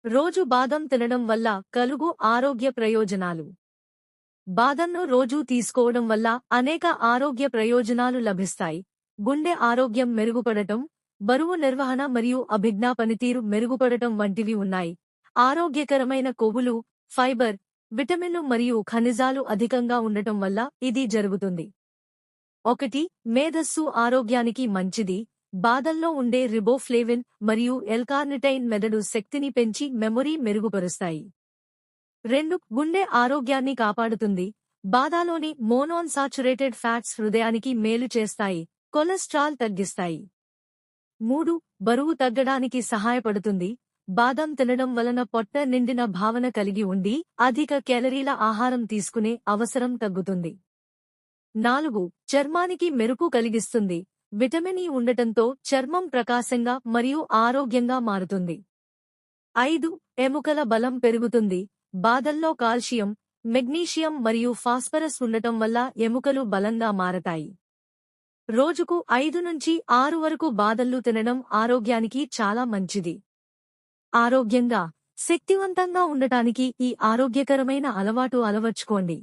రోజు బాదం తినడం వల్ల కలుగు ఆరోగ్య ప్రయోజనాలు. బాదంను రోజూ తీసుకోవడం వల్ల అనేక ఆరోగ్య ప్రయోజనాలు లభిస్తాయి. గుండె ఆరోగ్యం మెరుగుపడటం, బరువు నిర్వహణ మరియు అభిజ్ఞా పనితీరు మెరుగుపడటం వంటివి ఉన్నాయి. ఆరోగ్యకరమైన కొవ్వులు, ఫైబర్, విటమిన్లు మరియు ఖనిజాలు అధికంగా ఉండటం వల్ల ఇది జరుగుతుంది. 1. మేధస్సు ఆరోగ్యానికి మంచిది. బాదంలో ఉండే రిబోఫ్లేవిన్ మరియు ఎల్-కార్నిటైన్ మెదడు శక్తిని పెంచి మెమొరీ మెరుగుపరుస్తాయి. 2. గుండె ఆరోగ్యాన్ని కాపాడుతుంది. బాదాలోని మోనోన్సాచురేటెడ్ ఫ్యాట్స్ హృదయానికి మేలు చేస్తాయి, కొలెస్ట్రాల్ తగ్గిస్తాయి. 3. బరువు తగ్గడానికి సహాయపడుతుంది. బాదం తినడం వలన పొట్ట నిండిన భావన కలిగి ఉండి అధిక కేలరీల ఆహారం తీసుకునే అవసరం తగ్గుతుంది. 4. చర్మానికి మెరుపు కలిగిస్తుంది. విటమిన్ ఇ ఉండటంతో చర్మం ప్రకాశంగా మరియు ఆరోగ్యంగా మారుతుంది. 5. ఎముకల బలం పెరుగుతుంది. బాదంలో కాల్షియం, మెగ్నీషియం మరియు ఫాస్ఫరస్ ఉండటం వల్ల ఎముకలు బలంగా మారతాయి. రోజుకు 5 నుంచి 6 వరకు బాదల్లు తినడం ఆరోగ్యానికి చాలా మంచిది. ఆరోగ్యంగా, శక్తివంతంగా ఉండటానికి ఈ ఆరోగ్యకరమైన అలవాటు అలవర్చుకోండి.